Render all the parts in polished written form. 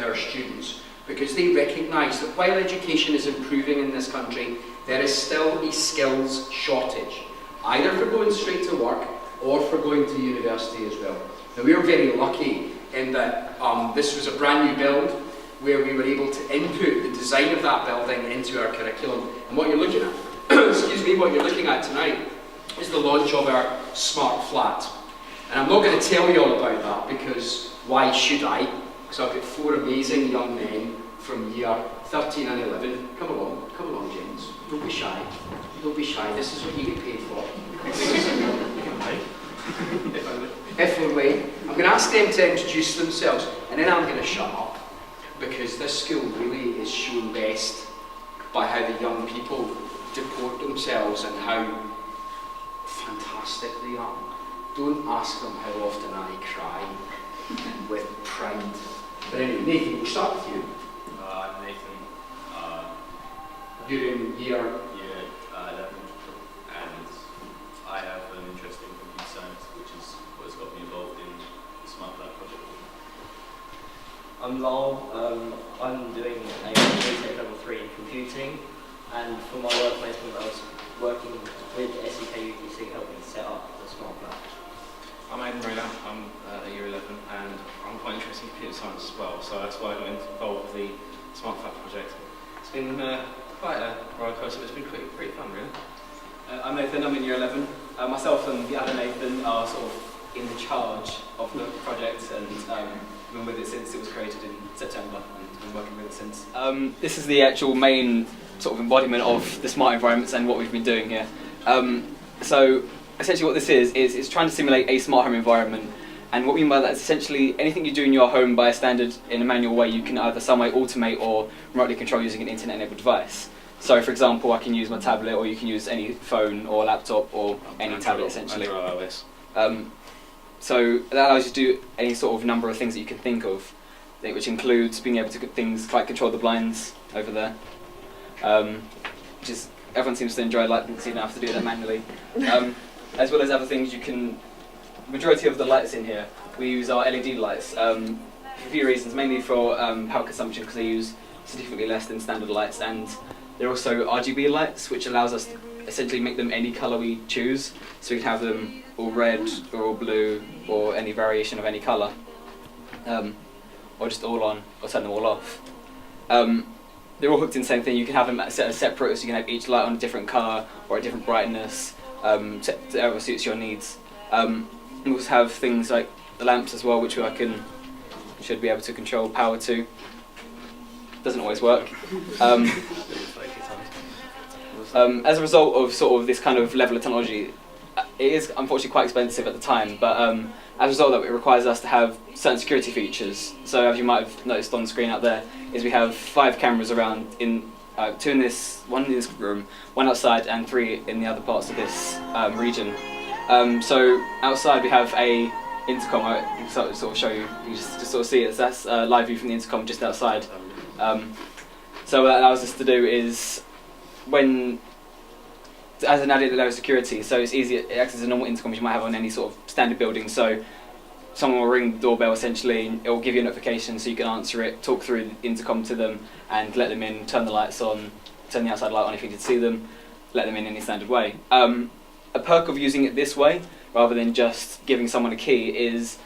our students, because they recognise that while education is improving in this country, there is still a skills shortage, either for going straight to work or for going to university as well. Now, we were very lucky in that this was a brand new build where we were able to input the design of that building into our curriculum. And what you're looking at, excuse me, what you're looking at tonight is the launch of our Smart Flat. And I'm not going to tell you all about that, because why should I? Because I've got 4 amazing young men from year 13 and 11. Come along, James. Don't be shy. Don't be shy. This is what you get paid for. If only. I'm going to ask them to introduce themselves, and then I'm going to shut up, because this school really is shown best by how the young people deport themselves and how fantastic they are. Don't ask them how often I cry with pride. But anyway, Nathan, we'll start with you. I'm Nathan. You're in year 11, and I have an interest in computer science, which is what has got me involved in the Smart Flat project. I'm Lowell. I'm doing a BTEC level 3 in computing, and for my work placement I was working with SEK UTC helping set up the Smart Flat. I'm Aidan Rayner. I'm at year 11, and I'm quite interested in computer science as well, so that's why I got involved with the Smart Flat project. It's been quite a roller coaster, but it's been pretty fun, really. I'm Nathan, I'm in year 11. Myself and the other Nathan are sort of in the charge of the project, and we've been with it since it was created in September, and been working with it since. This is the actual main sort of embodiment of the smart environments and what we've been doing here. So essentially what this is it's trying to simulate a smart home environment, and what we mean by that is essentially anything you do in your home by a standard in a manual way you can either some way automate or remotely control using an internet-enabled device. So for example, I can use my tablet, or you can use any phone or laptop or any tablet essentially. Android OS. So that allows you to do any sort of number of things that you can think of, which includes being able to get things like control the blinds over there, which is, everyone seems to enjoy lighting, so you don't have to do that manually. As well as other things you can, the majority of the lights in here, we use our LED lights for a few reasons, mainly for power consumption, because they use significantly less than standard lights, and they're also RGB lights, which allows us to essentially make them any colour we choose, so we can have them all red or all blue or any variation of any colour, or just all on or turn them all off. They're all hooked in the same thing. You can have them set as separate, so you can have each light on a different colour or a different brightness, to whatever suits your needs. We also have things like the lamps as well, which should be able to control power to. Doesn't always work. As a result of sort of this kind of level of technology, it is unfortunately quite expensive at the time, but as a result of that, it requires us to have certain security features. So as you might have noticed on the screen out there, is we have 5 cameras around, two in this, one in this room, 1 outside, and 3 in the other parts of this region. So outside we have a intercom. I can sort of show you. You just sort of see it. So that's a live view from the intercom just outside. So what that allows us to do is, as an added layer of security, so it's easy, it acts as a normal intercom you might have on any sort of standard building. So someone will ring the doorbell essentially, and it will give you a notification so you can answer it, talk through the intercom to them, and let them in, turn the lights on, turn the outside light on if you need to see them, let them in any standard way. A perk of using it this way, rather than just giving someone a key, is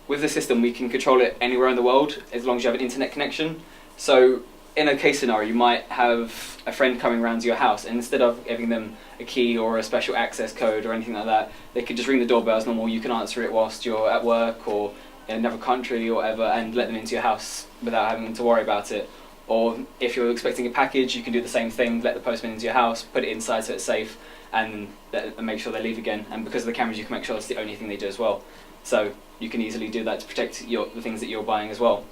with the system we can control it anywhere in the world as long as you have an internet connection. So in a case scenario, you might have a friend coming around to your house, and instead of giving them a key or a special access code or anything like that, they could just ring the doorbell as normal. You can answer it whilst you're at work or in another country or whatever, and let them into your house without having to worry about it. Or if you're expecting a package, you can do the same thing, let the postman into your house, put it inside so it's safe, and make sure they leave again. And because of the cameras, you can make sure it's the only thing they do as well. So you can easily do that to protect the things that you're buying as well.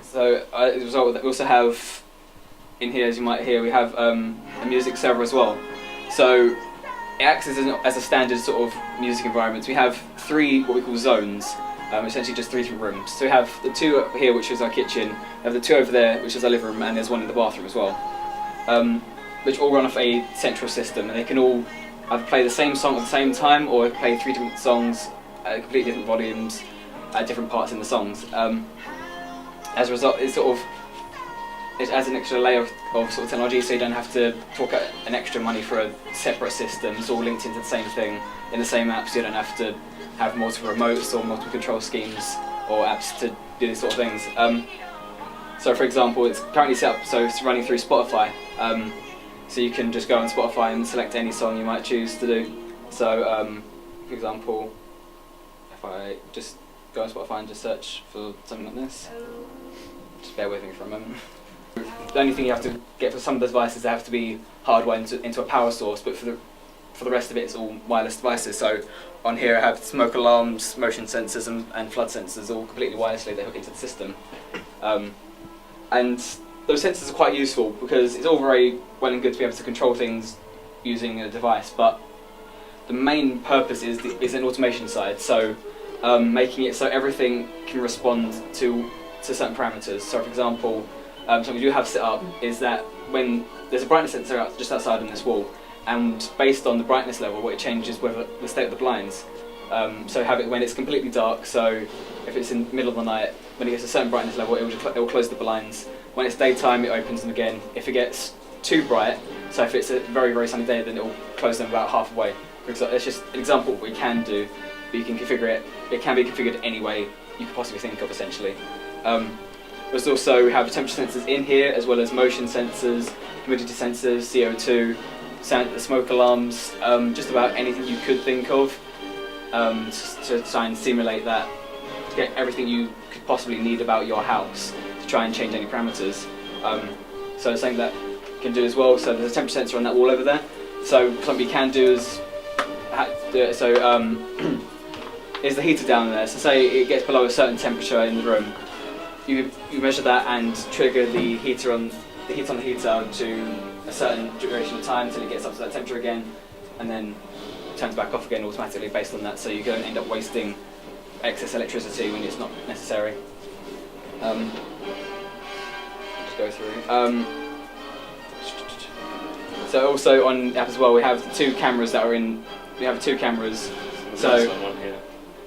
So as a result of that, we also have, in here as you might hear, we have a music server as well. So it acts as a standard sort of music environment. We have 3 what we call zones, essentially just 3 different rooms. So we have the 2 up here, which is our kitchen, we have the 2 over there, which is our living room, and there's 1 in the bathroom as well, which all run off a central system, and they can all either play the same song at the same time, or play 3 different songs at completely different volumes, at different parts in the songs. As a result, it adds an extra layer of sort of technology, so you don't have to fork out an extra money for a separate system. It's all linked into the same thing in the same app, so you don't have to have multiple remotes or multiple control schemes or apps to do these sort of things. So for example, it's currently set up so it's running through Spotify. So you can just go on Spotify and select any song you might choose to do. So for example, if I just go on Spotify and just search for something like this, just bear with me for a moment. The only thing you have to get for some of the devices, they have to be hardwired into a power source, but for the rest of it, it's all wireless devices. So on here I have smoke alarms, motion sensors and flood sensors, all completely wirelessly, they hook into the system. And those sensors are quite useful because it's all very well and good to be able to control things using a device, but the main purpose is an automation side, so making it so everything can respond to certain parameters. So for example, something we do have set up is that when there's a brightness sensor just outside on this wall, and based on the brightness level, what it changes whether the state of the blinds. So have it when it's completely dark, so if it's in the middle of the night, when it gets a certain brightness level, it will close the blinds. When it's daytime, it opens them again. If it gets too bright, so if it's a very, very sunny day, then it will close them about halfway. It's just an example of what we can do, but you can configure it. It can be configured any way you could possibly think of, essentially. We also have temperature sensors in here, as well as motion sensors, humidity sensors, CO2, smoke alarms, just about anything you could think of to try and simulate that, to get everything you could possibly need about your house to try and change any parameters. So something that you can do as well, so there's a temperature sensor on that wall over there. So something you can do is is the heater down there. So say it gets below a certain temperature in the room, you measure that and trigger the heat on the heater to a certain duration of time until it gets up to that temperature again, and then turns back off again automatically based on that, so you don't end up wasting excess electricity when it's not necessary. Just go through. So also on the app as well, we have two cameras that are in. We have two cameras. So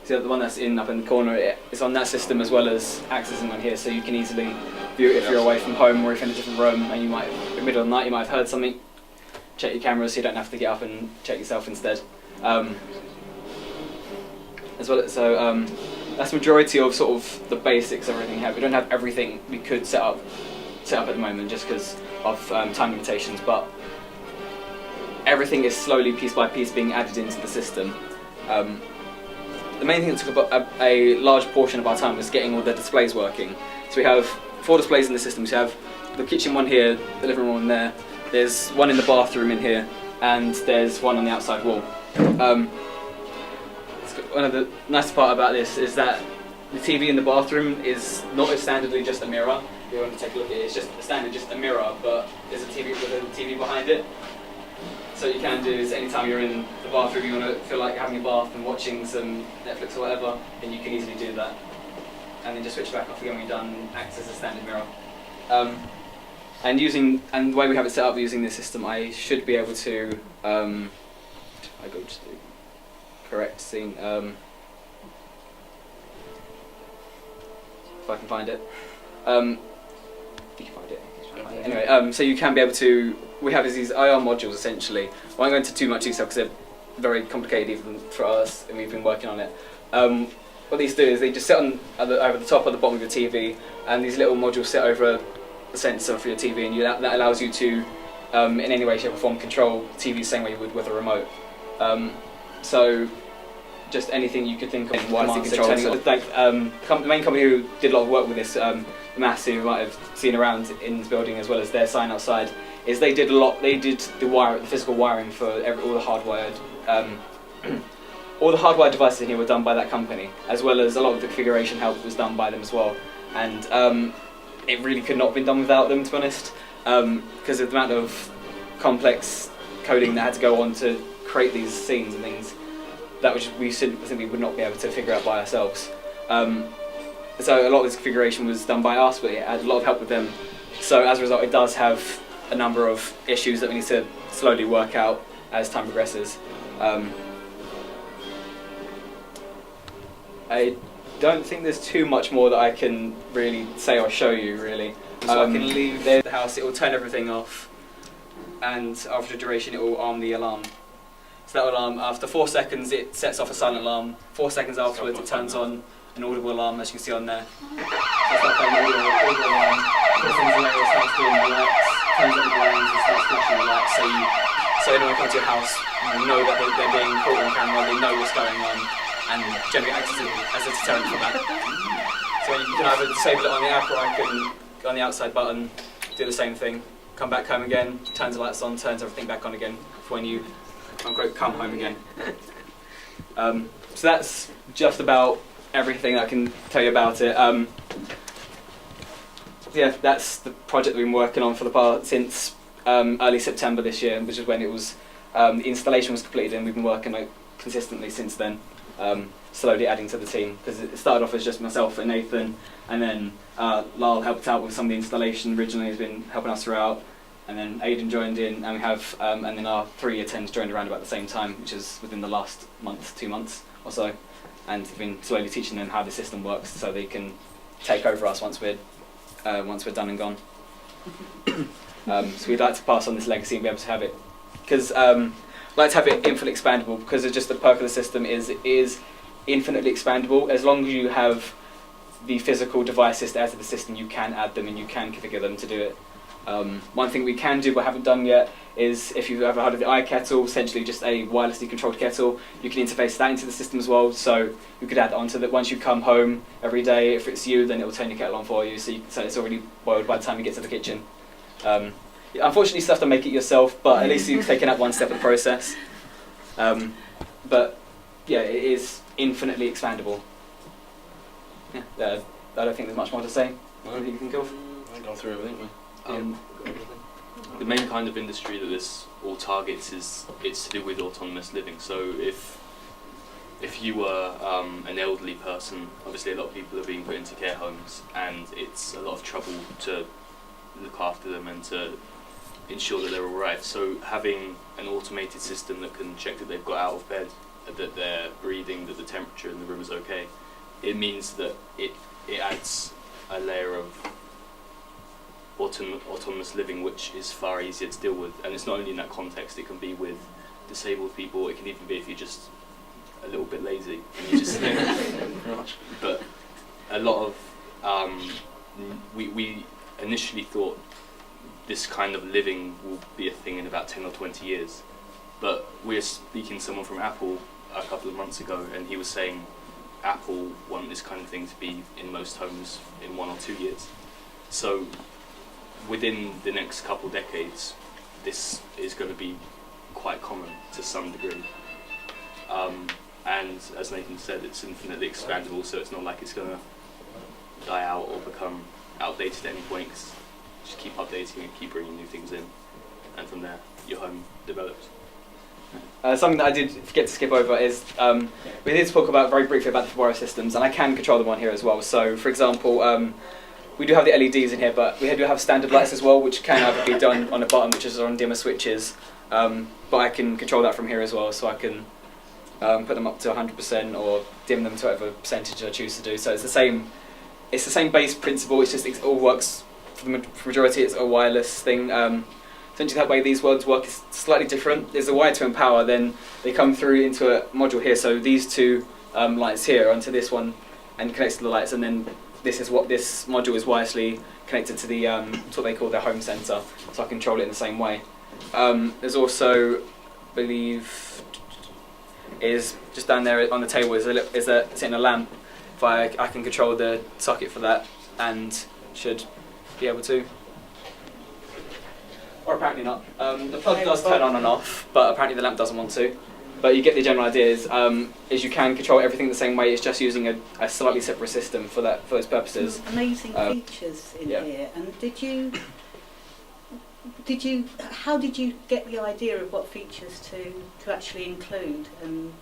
the one that's up in the corner, it's on that system as well as accessing one here, so you can easily view it if you're away from home or if in a different room and you might, in the middle of the night, you might have heard something. Check your cameras so you don't have to get up and check yourself instead. As well, so that's the majority of sort of the basics of everything we have. We don't have everything we could set up at the moment just because of time limitations, but everything is slowly, piece by piece, being added into the system. The main thing that took up a large portion of our time was getting all the displays working. So we have 4 displays in the system. So we have the kitchen one here, the living room one there, there's one in the bathroom in here, and there's one on the outside wall. One of the nice part about this is that the TV in the bathroom is not standardly just a mirror. If you want to take a look at it, it's just a mirror, but there's a TV with a TV behind it. So what you can do is anytime you're in the bathroom, you want to feel like having a bath and watching some Netflix or whatever, then you can easily do that. And then just switch back off again when you're done, acts as a standard mirror. And the way we have it set up using this system, I should be able to, I go to the correct scene, if I can find it. You can find it. Anyway, so you can be able to, we have these IR modules essentially. I won't go into too much detail because they're very complicated even for us, and we've been working on it. What these do is they just sit on over the top or the bottom of your TV, and these little modules sit over the sensor for your TV, and that allows you to, in any way, shape or form, control the TV the same way you would with a remote. So just anything you could think of wirelessly controlling. The main company who did a lot of work with this, Mass, who you might have seen around in this building as well as their sign outside, is they did the physical wiring for all the hardwired. All the hardwired devices in here were done by that company, as well as a lot of the configuration help was done by them as well. And it really could not have been done without them, to be honest, because of the amount of complex coding that had to go on to create these scenes and things that we simply would not be able to figure out by ourselves. So a lot of this configuration was done by us, but it had a lot of help with them. So as a result, it does have a number of issues that we need to slowly work out as time progresses. don't think there's too much more that I can really say or show you, really. So I can leave the house, it will turn everything off, and after a duration it will arm the alarm. So that alarm, after 4 seconds it sets off a silent alarm, 4 seconds afterwards it turns on an audible alarm, as you can see on there. So it's like playing audible alarm, 4 seconds later it starts doing the lights, turns on the blinds and starts flashing the lights, so anyone comes to your house, you know that they're being caught on camera, they know what's going on, and generally acts as a deterrent for that. So you can either disable it on the app, or I can, on the outside button, do the same thing, come back home again, turns the lights on, turns everything back on again for when you, unquote, come home again. So that's just about everything I can tell you about it. Yeah, that's the project we've been working on for the past, since early September this year, which is when it was, the installation was completed, and we've been working consistently since then, slowly adding to the team, because it started off as just myself and Nathan, and then Lyle helped out with some of the installation originally, has been helping us throughout, and then Aidan joined in, and we have, and then our 3 year 10s joined around about the same time, which is within the last month, 2 months or so, and we've been slowly teaching them how the system works so they can take over us once we're done and gone. So we'd like to pass on this legacy and be able to have it, because I'd like to have it infinitely expandable, because it's just the perk of the system is infinitely expandable. As long as you have the physical devices to add to the system, you can add them and you can configure them to do it. One thing we can do but haven't done yet is, if you've ever heard of the iKettle, essentially just a wirelessly controlled kettle, you can interface that into the system as well, so you could add onto that once you come home every day. If it's you, then it will turn your kettle on for you, so it's already boiled by the time you get to the kitchen. Unfortunately you still have to make it yourself, but at least you've taken out one step of the process. But yeah, it is infinitely expandable. Yeah, I don't think there's much more to say. You can go. I've gone through everything. The main kind of industry that this all targets is it's to do with autonomous living. So if you were an elderly person, obviously a lot of people are being put into care homes, and it's a lot of trouble to look after them and to ensure that they're all right. So having an automated system that can check that they've got out of bed, that they're breathing, that the temperature in the room is okay, it means that it adds a layer of autonomous living, which is far easier to deal with. And it's not only in that context, it can be with disabled people, it can even be if you're just a little bit lazy and you just but a lot of we initially thought this kind of living will be a thing in about 10 or 20 years, but we're speaking to someone from Apple a couple of months ago, and he was saying Apple want this kind of thing to be in most homes in 1 or 2 years. So within the next couple decades, this is going to be quite common to some degree. And as Nathan said, it's infinitely expandable, so it's not like it's going to die out or become outdated at any point. Just keep updating and keep bringing new things in, and from there, your home develops. Something that I did forget to skip over is we did talk about very briefly about the Fibora systems, and I can control them on here as well. So, for example, we do have the LEDs in here, but we do have standard lights as well, which can either be done on a button, which is on dimmer switches. But I can control that from here as well, so I can put them up to 100% or dim them to whatever percentage I choose to do. So it's the same base principle. It's just it all works for the majority. It's a wireless thing. Essentially, that way these words work is slightly different. There's a wire to empower, then they come through into a module here. So these two lights here onto this one and connects to the lights, and then this is what this module is wirelessly connected to the it's what they call their home center. So I control it in the same way. There's also, I believe, is just down there on the table is sitting a lamp. If I can control the socket for that, and should be able to. Or apparently not. The plug does turn on and off, but apparently the lamp doesn't want to. But you get the general idea. Is you can control everything the same way. It's just using a slightly separate system for those purposes. Amazing features in here. And how did you get the idea of what features to actually include? And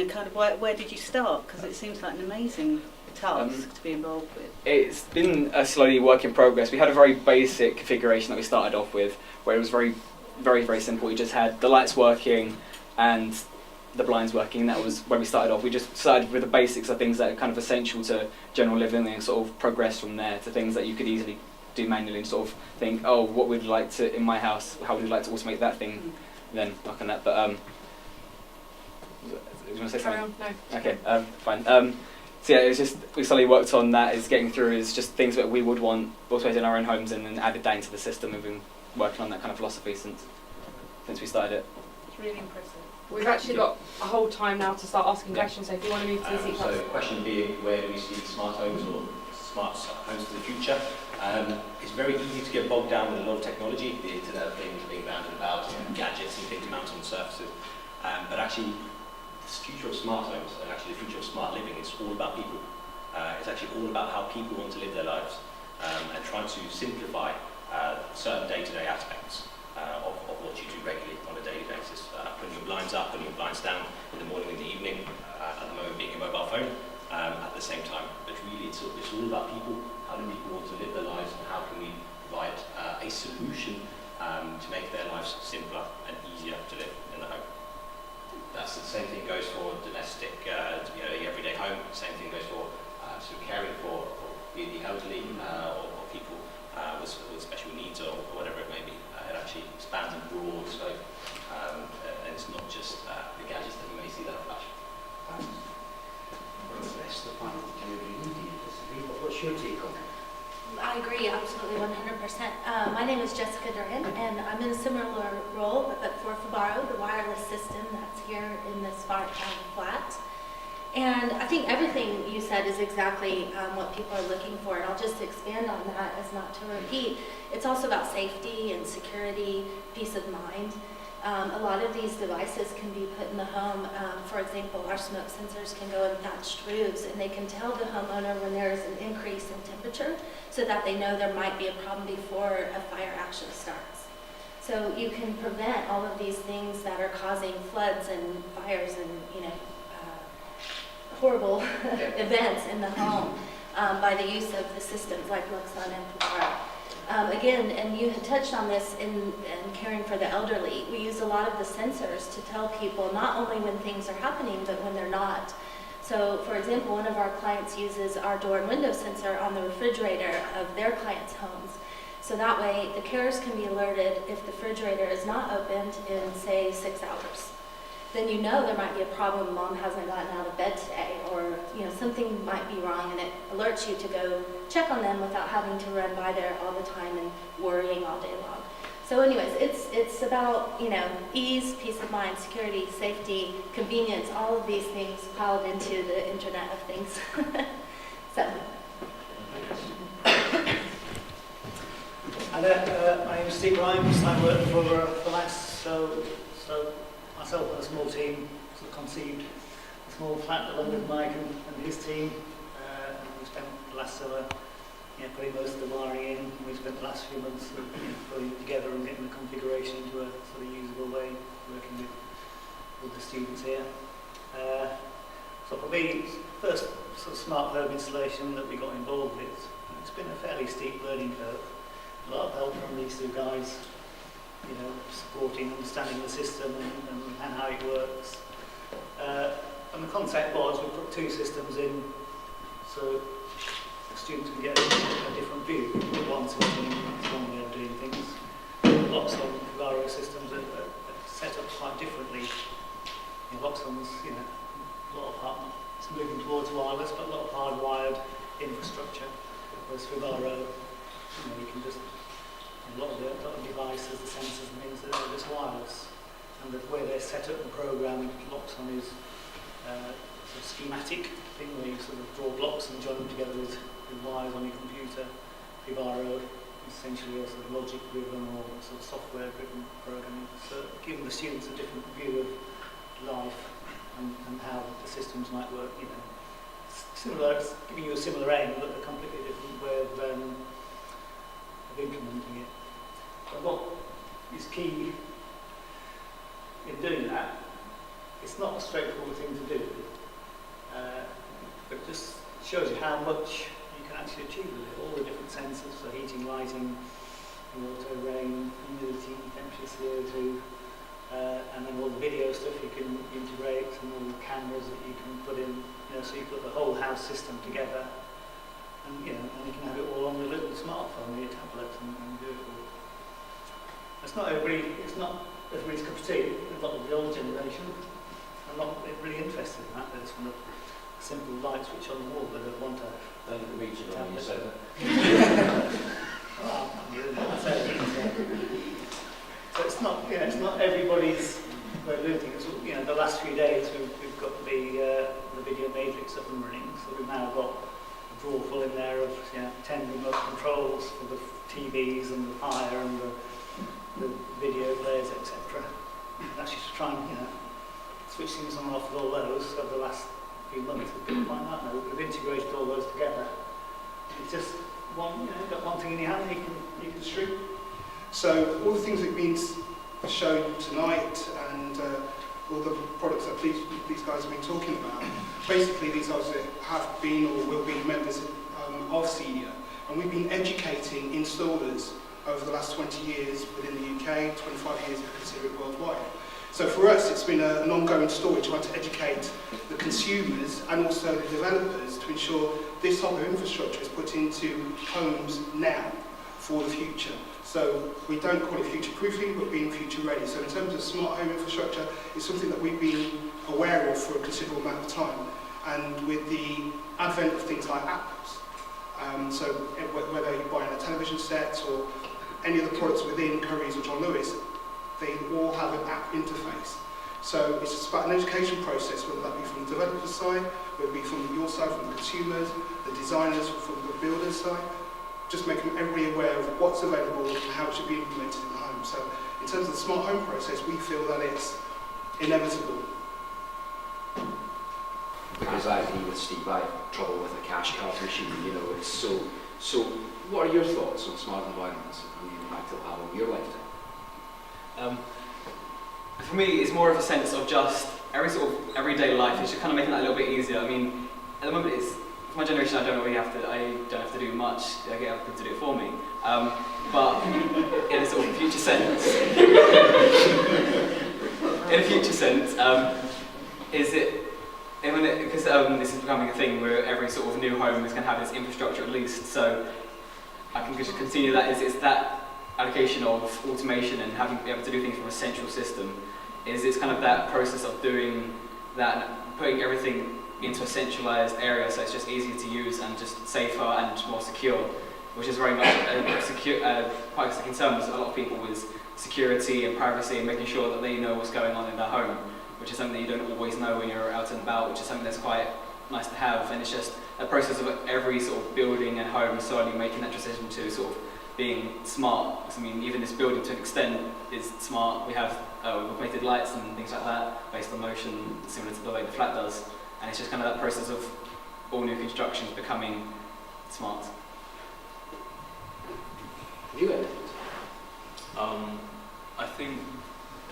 kind of where did you start? Because it seems like an amazing task to be involved with. It's been a slowly work in progress. We had a very basic configuration that we started off with, where it was very, very, very simple. You just had the lights working and the blinds working, and that was where we started off. We just started with the basics of things that are kind of essential to general living, and sort of progressed from there to things that you could easily do manually and sort of think, oh, what would you like to, in my house, how would you like to automate that thing, then work on that. But, do you want to say something? No. Okay, fine. So yeah, it was just, we slowly worked on that, is getting through, is just things that we would want automated in our own homes, and then added that into the system, and been working on that kind of philosophy since we started it. It's really impressive. We've actually got a whole time now to start asking questions, so if you want to move to the seat. So the question being, where do we see smart homes or smart homes of the future? It's very easy to get bogged down with a lot of technology, the Internet of Things being rounded about, gadgets and things mounted on surfaces. But actually, the future of smart homes and actually the future of smart living is all about people. It's actually all about how people want to live their lives, and trying to simplify certain day-to-day aspects of what you do regularly on a daily basis. Putting your blinds up, putting your blinds down in the morning and the evening, at the moment being a mobile phone, at the same time. But really it's all about people. How do people want to live their lives, and how can we provide a solution to make their lives simpler and easier to live in the home. That's the same thing goes for domestic, everyday home. Same thing goes for caring for the elderly or people with special needs or whatever it may be. It actually expands and broad scope, and it's not just the gadgets that you may see that flash. What's your take on it? I agree, absolutely, 100%. My name is Jessica Durgan, and I'm in a similar role, but for Fibaro, the wireless system that's here in this Spark Town flat. And I think everything you said is exactly what people are looking for, and I'll just expand on that as not to repeat. It's also about safety and security, peace of mind. A lot of these devices can be put in the home. For example, our smoke sensors can go in thatched roofs, and they can tell the homeowner when there is an increase in temperature so that they know there might be a problem before a fire actually starts. So you can prevent all of these things that are causing floods and fires and horrible events in the home by the use of the systems like Luxon and Fibaro. Again, and you had touched on this in caring for the elderly, we use a lot of the sensors to tell people not only when things are happening, but when they're not. So, for example, one of our clients uses our door and window sensor on the refrigerator of their clients' homes. So that way, the carers can be alerted if the refrigerator is not opened in, say, 6 hours. Then you know there might be a problem, mom hasn't gotten out of bed today, or something might be wrong, and it alerts you to go check on them without having to run by there all the time and worrying all day long. So anyways, it's about ease, peace of mind, security, safety, convenience, all of these things piled into the Internet of Things. So. My name is Steve Grimes. I work for LAS, so myself and a small team sort of conceived a small flat along with Mike and his team. And we spent the last summer putting most of the wiring in. We spent the last few months putting it together and getting the configuration into a sort of usable way, working with the students here. So for me, first sort of smart home installation that we got involved with, it's been a fairly steep learning curve. A lot of help from these two guys, supporting, understanding the system and how it works. And the concept was we put two systems in so students can get a different view. With one system, it's one way of doing things. Lots of Fibaro systems are set up quite differently. Loxon's, a lot of it's moving towards wireless, but a lot of hardwired infrastructure. Whereas Fibaro, you can just a lot of devices, the sensors and things, are just wireless. And the way they're set up and programmed, Luxon is a sort of schematic thing where you sort of draw blocks and join them together with wires on your computer. Fibaro is essentially a sort of logic-driven or sort of software-driven programming. So giving the students a different view of life and how the systems might work, similar, it's giving you a similar aim, but a completely different way of implementing it. But what is key in doing that, it's not a straightforward thing to do, but it just shows you how much you can actually achieve with it. All the different sensors for heating, lighting, water, rain, humidity, temperature, CO2, and then all the video stuff you can integrate, cameras that you can put in, so you put the whole house system together, and and you can have it all on your little smartphone or your tablet and do it all. It's not everybody's cup of tea. A lot of the old generation are not really interested in that. They just want a simple light switch on the wall, but they want a Reach it on your sofa. well, so it's not everybody's way of doing things. The last few days we've got the video matrix up and running, so we've now got a drawer full in there of 10 remote controls for the TVs and the fire and the video players, etc. That's just to try and switch things on and off with all those over the last few months. We've been like that now. We've integrated all those together. It's just one, you've got one thing in your hand and you can stream. So all the things that have been shown tonight and all the products that these guys have been talking about, basically these guys have been or will be members of Senior, and we've been educating installers over the last 20 years within the UK, 25 years if you consider it worldwide. So for us it's been an ongoing story trying to educate the consumers and also the developers to ensure this type of infrastructure is put into homes now for the future. So we don't call it future-proofing, but being future-ready. So in terms of smart home infrastructure, it's something that we've been aware of for a considerable amount of time. And with the advent of things like apps, so whether you're buying a television set or any of the products within Currys or John Lewis, they all have an app interface. So it's just about an education process, whether that be from the developer side, whether it be from your side, from the consumers, the designers, from the builders side, just making everybody aware of what's available and how it should be implemented in the home. So in terms of the smart home process, we feel that it's inevitable. Because I agree with Steve, I have trouble with a cash card machine, it's so what are your thoughts on smart environments and the impact it'll have on your lifetime? For me, it's more of a sense of just everyday life. It's just kind of making that a little bit easier. I mean, at the moment, it's for my generation. I don't have to do much. I get people to do it for me. But in a sort of future sense, is it? Because this is becoming a thing where every sort of new home is going to have this infrastructure at least. So I can just continue that. It's that allocation of automation and be able to do things from a central system. It's kind of that process of doing that, and putting everything into a centralized area, so it's just easier to use and just safer and more secure, which is very much quite a concern with a lot of people with security and privacy and making sure that they know what's going on in their home, which is something that you don't always know when you're out and about, which is something that's quite nice to have. And it's just a process of every sort of building and home slowly making that transition to sort of being smart. I mean, even this building to an extent is smart. We have automated lights and things like that based on motion, similar to the way the flat does. And it's just kind of that process of all new constructions becoming smart. Have you got anything? I think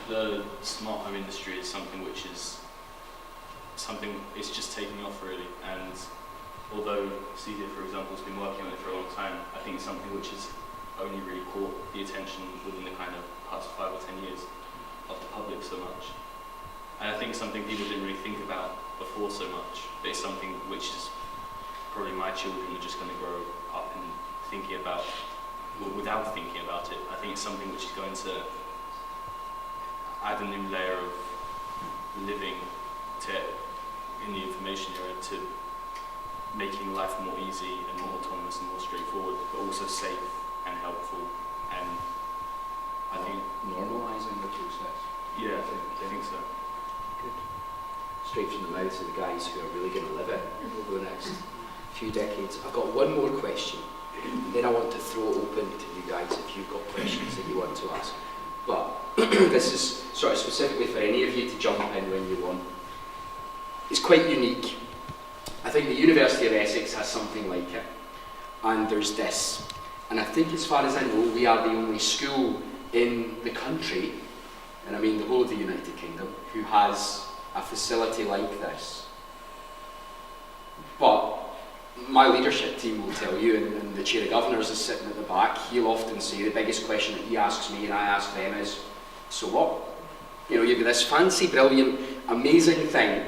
the smart home industry is something it's just taking off really, and although CEDIA, for example, has been working on it for a long time, I think it's something which has only really caught the attention within the kind of past 5 or 10 years of the public so much. And I think something people didn't really think about before so much, but it's something which is probably my children are just going to grow up and thinking about, well, without thinking about it. I think it's something which is going to add a new layer of living in the information era to making life more easy and more autonomous and more straightforward, but also safe and helpful. And I think normalising the process. Yeah, I think so. Good. Straight from the mouth of the guys who are really going to live it over the next few decades. I've got one more question, and then I want to throw it open to you guys if you've got questions that you want to ask. But this is sort of specifically for any of you to jump in when you want. It's quite unique. I think the University of Essex has something like it, and there's this. And I think, as far as I know, we are the only school in the country, and I mean the whole of the United Kingdom, who has a facility like this. But my leadership team will tell you, and the Chair of Governors is sitting at the back, he'll often say the biggest question that he asks me and I ask them is, so what? You've got this fancy, brilliant, amazing thing,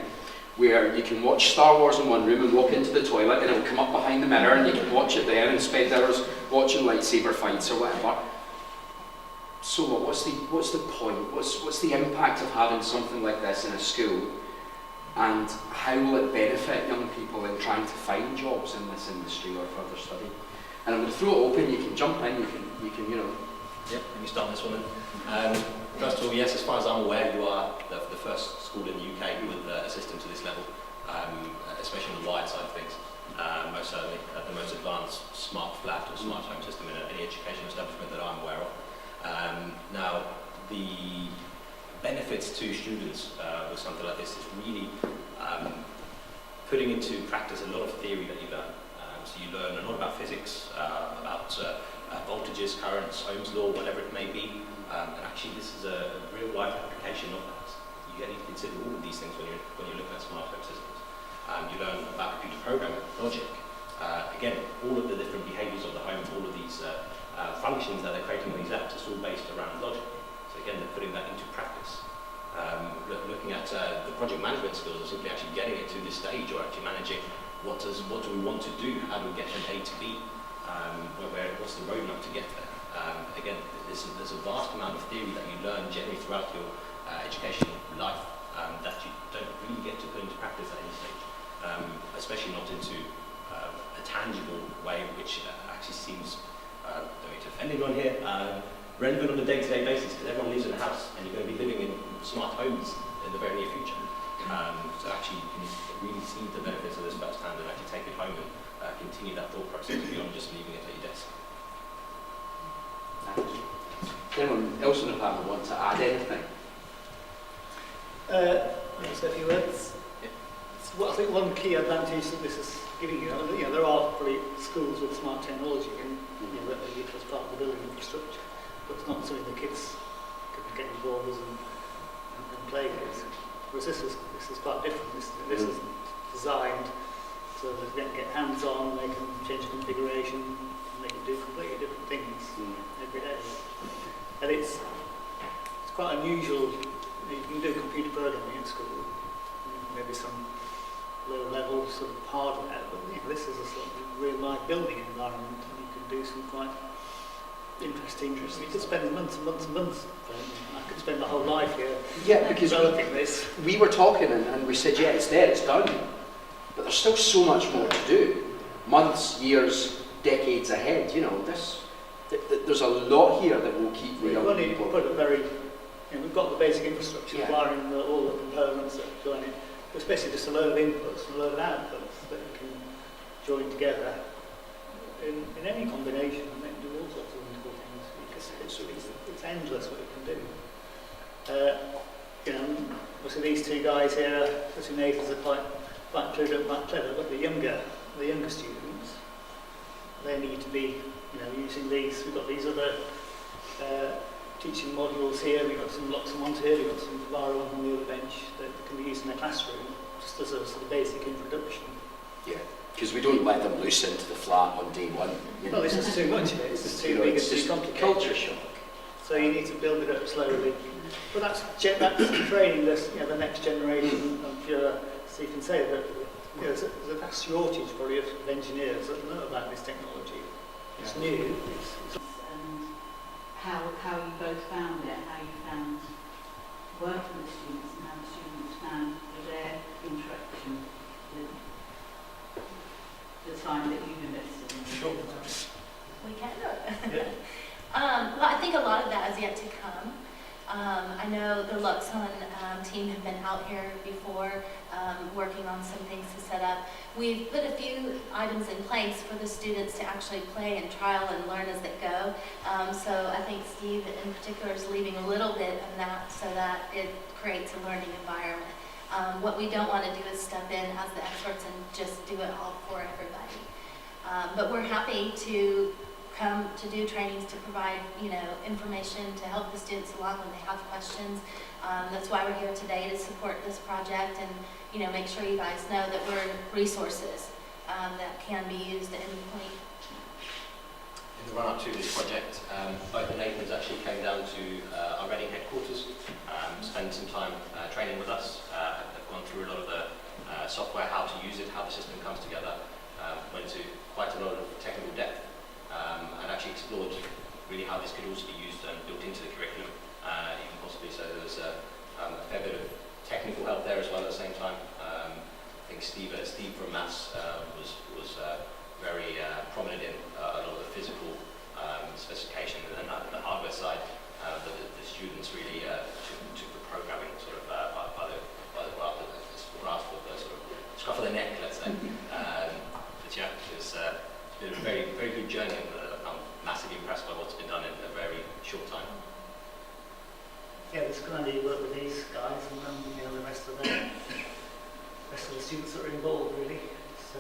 where you can watch Star Wars in one room and walk into the toilet and it'll come up behind the mirror and you can watch it there and spend hours watching lightsaber fights or whatever. So what's the point? What's the impact of having something like this in a school, and how will it benefit young people in trying to find jobs in this industry or further study? And I'm going to throw it open. You can jump in. You can Yep, let me start this one then. First of all, yes, as far as I'm aware, you are the first school in the UK with a system to this level, especially on the wired side of things. Most certainly, the most advanced smart flat or smart home system in any educational establishment that I'm aware of. Now, the benefits to students with something like this is really putting into practice a lot of theory that you learn. So you learn a lot about physics, about voltages, currents, Ohm's law, whatever it may be. And actually, this is a real life application of that. You need to consider all of these things when you're looking at smart home systems. You learn about computer programming, logic. Again, all of the different behaviours of the home, all of these functions that they're creating on these apps, it's all based around logic. So again, they're putting that into practice. Looking at the project management skills, or simply actually getting it to this stage, or actually managing what do we want to do, how do we get from A to B, what's the roadmap to get there. Again, there's a vast amount of theory that you learn generally throughout your education life that you don't really get to put into practice at any stage, especially not into a tangible way, which actually seems, don't need to offend anyone here, relevant on a day-to-day basis, because everyone lives in a house and you're going to be living in smart homes in the very near future. So actually you can really see the benefits of this firsthand and actually take it home and continue that thought process beyond just leaving it at your desk. Anyone else in the panel want to add anything? I'll say a few words. I think one key advantage that this is giving you, there are probably schools with smart technology and that are used as part of the building infrastructure, but it's not something the kids can get involved with and play with. Whereas this is quite different. This is designed so that they can get hands-on, they can change the configuration, and they can do completely different things every day. And it's quite unusual. You can do computer programming at school, maybe some lower level sort of hardware, but this is a sort of real life building environment, and you can do some quite interesting. You could spend months and months and months. I could spend my whole life here Because developing this. we were talking and we said, yeah, it's there, it's done. But there's still so much more to do. Months, years, decades ahead. There's a lot here that will keep the young people. Put a very, we've got the basic infrastructure, wiring all the components that go in it. It's basically just a load of inputs and a load of outputs that you can join together in any combination and then do all sorts of wonderful things. It's endless what you can do. Obviously these two guys here, the two neighbours, are quite prudent, quite clever, but the younger students, they need to be using these. We've got these other teaching modules here. We've got some Luxon ones here. We've got some Vivaro ones on the other bench that can be used in a classroom, just as a sort of basic introduction. Yeah, because we don't let them loose into the flat on day one. Well, this is too much of it. This is too big and too complicated. Culture shock. So you need to build it up slowly. But that's training the next generation of so you can say that there's a vast shortage probably of engineers that know about this technology. It's new. And how you both found it, how you found working with students and how the students found their interaction with the time that you've invested in. Sure. We can do it. Well, I think a lot of that is yet to come. I know the Luxon team have been out here before working on some things to set up. We've put a few items in place for the students to actually play and trial and learn as they go. So I think Steve in particular is leaving a little bit of that so that it creates a learning environment. What we don't want to do is step in as the experts and just do it all for everybody. But we're happy to come to do trainings to provide, information to help the students along when they have questions. That's why we're here today, to support this project and, make sure you guys know that we're resources that can be used at any point. In the run-up to this project, both the Nathans actually came down to our Reading headquarters, spent some time training with us. They've gone through a lot of the software, how to use it, how the system comes together. Went into quite a lot of technical depth and actually explored really how this could also be used and built into the curriculum, even possibly. So there was a fair bit of technical help there as well at the same time. I think Steve from Maths was very prominent in a lot of the physical specification and the hardware side. The students really took the programming sort of by the grasp of the sort of scruff of the neck, let's say. But yeah, it's been a very, very good journey, and I'm massively impressed by what's been done in a very short time. Yeah, it's good idea to work with these guys and the rest of the students that are involved, really. So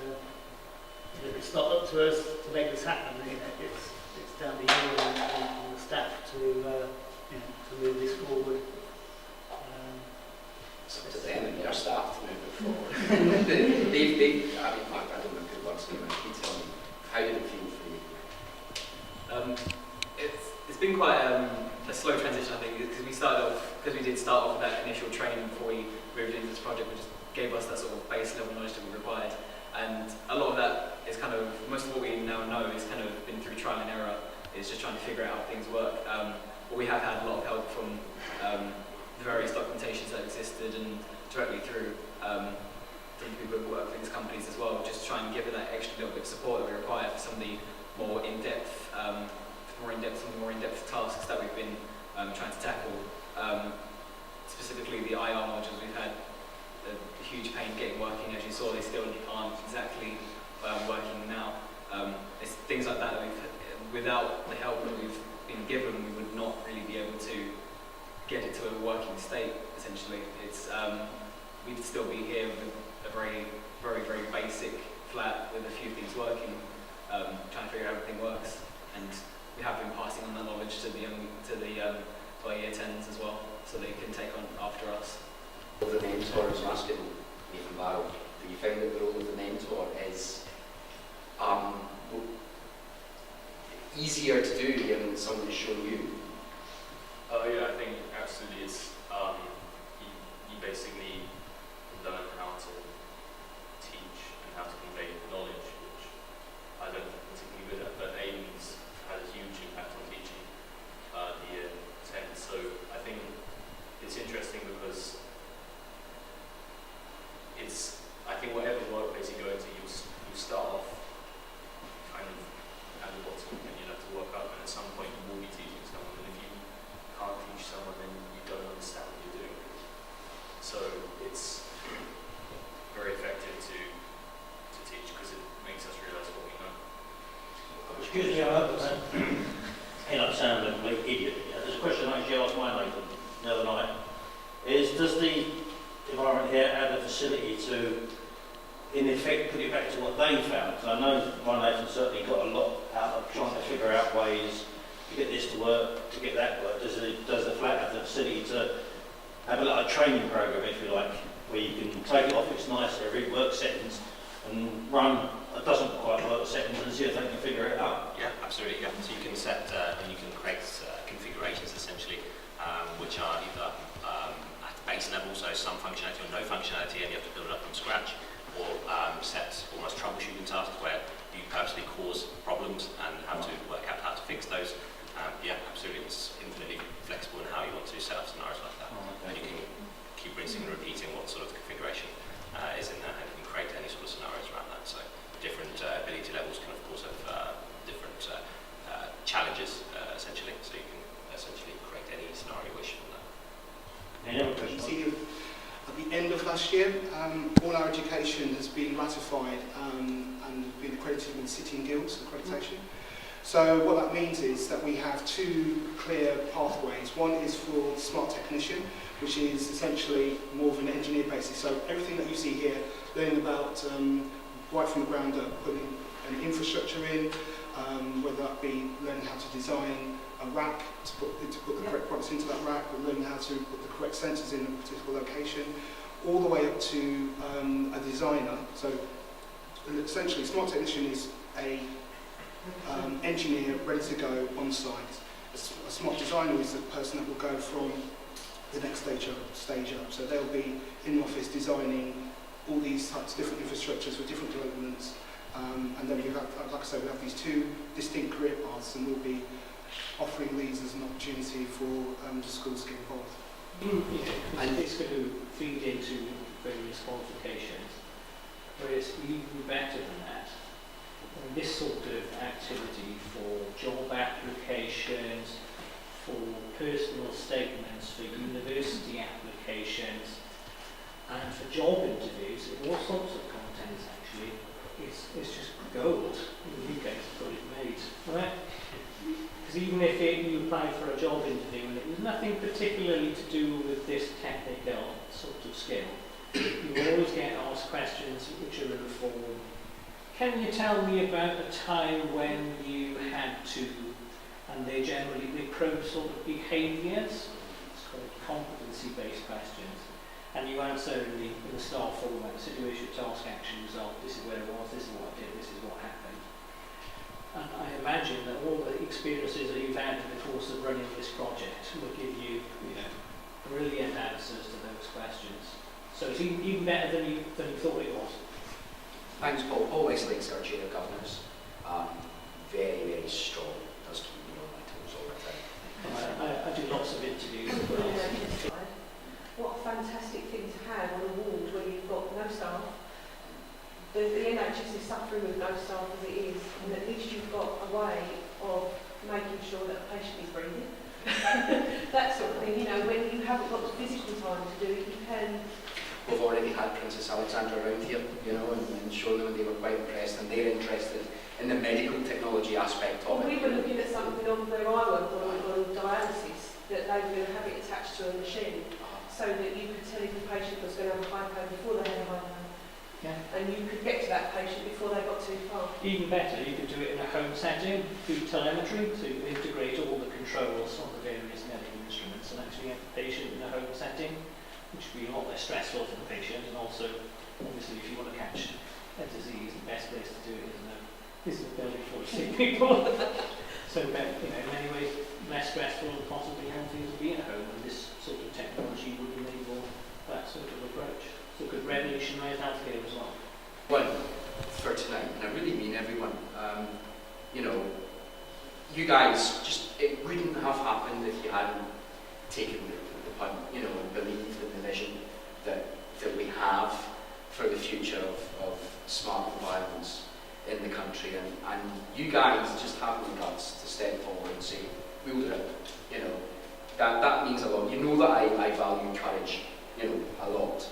it's not up to us to make this happen. It's down to you and the staff to move this forward. It's up to them and your staff to move it forward. I don't know good words, can you tell me, how did it feel for you? It's been quite a slow transition, I think, because we did start off with that initial training before we moved into this project, which just gave us that sort of base level knowledge that we required. And a lot of that is kind of, most of what we now know is kind of been through trial and error, is just trying to figure out how things work. But we have had a lot of help from the various documentations that existed and directly through people who work for these companies as well, just try and give it that extra little bit of support that we require for some of the more in-depth tasks that we've been trying to tackle. Specifically the IR modules, we've had a huge pain getting working. As you saw, they still aren't exactly working now. It's things like that without the help that we've been given, we would not really be able to get it to a working state, essentially. We'd still be here with a very, very, very basic flat with a few things working, trying to figure out how everything works. And we have been passing on that knowledge to our year 10s as well, so they can take on after us. The mentor is asking Nathan Barrow, do you find that the role of the mentor is easier to do given that someone has shown you? Yeah, I think absolutely. It's you basically learn how to teach and how to convey knowledge, which I don't think particularly good at, but Aidan's had a huge impact on teaching the year 10. So I think it's interesting because I think whatever workplace you go into, you start off kind of at the bottom and you'll have to work up, and at some point you will be teaching someone, and if you can't teach someone, then you don't understand what you're doing. So it's very effective to teach because it makes us realise what we know. Excuse me, I sound like a complete idiot. There's a question I actually asked my Nathan the other night. Does the environment here add a facility to, in effect, put it back to what they found? Because I know my Nathan certainly got a lot out of trying to figure out ways to get this to work, to get that to work. Does the flat have the facility to have a training program, if you like, where you can take it off its nice every work settings and run a doesn't quite work settings and see if they can figure it out? Yeah, absolutely. Yeah. So you can set and you can create configurations essentially, which are either at the base level, so some functionality or no functionality, and you have to build it up from scratch, or set almost troubleshooting tasks where you personally cause problems and have to work out how to fix those. Yeah, absolutely. It's infinitely flexible in how you want to set up scenarios like that. And you can keep rinsing and repeating what sort of configuration is in there, and you can create any sort of scenarios around that. So different ability levels can of course have different challenges essentially. So you can essentially create any scenario you wish from that. Any other questions? At the end of last year, all our education has been ratified and been accredited with City and Guilds accreditation. So what that means is that we have two clear pathways. One is for Smart Technician, which is essentially more of an engineer basis. So everything that you see here, learning about right from the ground up, putting an infrastructure in, whether that be learning how to design a rack to put the correct products into that rack, or learning how to put the correct sensors in a particular location, all the way up to a designer. So essentially, Smart Technician is a engineer ready to go on site. A smart designer is the person that will go from the next stage up. So they'll be in the office designing all these types of different infrastructures for different developments. And then we have, like I said, we have these two distinct career paths, and we'll be offering these as an opportunity for the schools to get involved. And it's going to feed into various qualifications, but it's even better than that. And this sort of activity for job applications, for personal statements, for university applications, and for job interviews, all sorts of contents actually, it's just gold. You guys got it made, right? Because even if you apply for a job interview and it was nothing particularly to do with this technical sort of skill, you always get asked questions which are in the form, can you tell me about a time when you had to, and they probe sort of behaviours, it's called competency-based questions, and you answer in the star format, situation, task, action, result, this is where it was, this is what I did, this is what happened. And I imagine that all the experiences that you've had in the course of running this project will give you, brilliant answers to those questions. So it's even better than you thought it was. Thanks, Paul. Paul Westlake's our chair of governance. Very, very strong. Does keep me on my toes all the time. I do lots of interviews as well. What a fantastic thing to have on a ward where you've got no staff. The NHS is suffering with no staff as it is, and at least you've got a way of making sure that a patient is breathing. That sort of thing, when you haven't got the physical time to do it, you can... We've already had Princess Alexandra around here, and shown them, and they were quite impressed, and they're interested in the medical technology aspect of it. We were looking at something on where I work on dialysis, that they were going to have it attached to a machine, so that you could tell if the patient was going to have a hypo before they had a hypo. Yeah. And you could get to that patient before they got too far. Even better, you could do it in a home setting through telemetry, so you integrate all the controls on the various medical instruments and actually have the patient in a home setting, which would be a lot less stressful for the patient, and also, obviously, if you want to catch a disease, the best place to do it is a building full of sick people. So, in many ways, less stressful and possibly healthier to be at home, and this sort of technology would enable that sort of approach. So it could revolutionise healthcare as well. One, for tonight, and I really mean everyone, you guys, it wouldn't have happened if you hadn't taken the punt, and believed in the vision that we have for the future of smart environments in the country, and you guys just have the guts to step forward and say, we'll do it, that means a lot. You know that I value courage, a lot.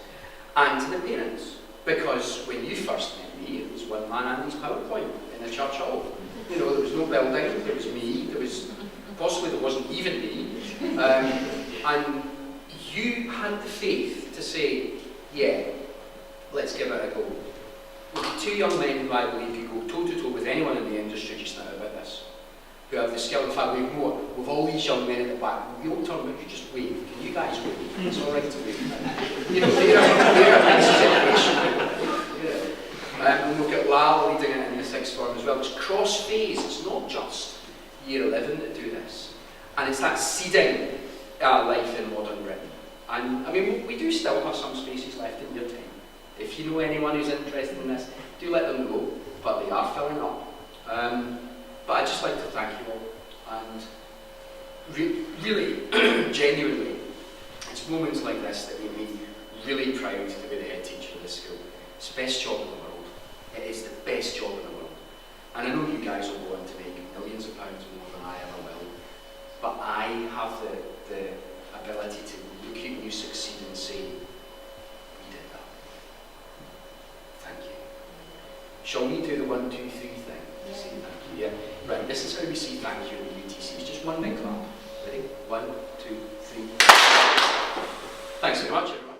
And to the parents, because when you first met me, it was one man Andy's PowerPoint in the church hall. There was no building, there was me, possibly there wasn't even me, and you had the faith to say, yeah, let's give it a go. With two young men who I believe could go toe to toe with anyone in the industry just now about this, who have the skill. In fact, we've more. With all these young men at the back, we all turn around, you just wave. Can you guys wave? It's all right to wave. They're a nice generation. And we've got Lal leading it in the sixth form as well. It's cross-phase. It's not just year 11 that do this. And it's that seeding life in modern Britain. And I mean, we do still have some spaces left in year 10. If you know anyone who's interested in this, do let them know. But they are filling up. But I'd just like to thank you all, and really, genuinely, it's moments like this that make me really proud to be the head teacher of this school. It's the best job in the world. It is the best job in the world. And I know you guys will go on to make millions of pounds more than I ever will, but I have the ability to look at you succeed and say, we did that. Thank you. Shall we do the 1, 2, 3 thing? Say thank you, yeah. Right, this is how we say thank you in the UTC. It's just one big clap. Ready? 1, 2, 3. Thanks so much, everyone.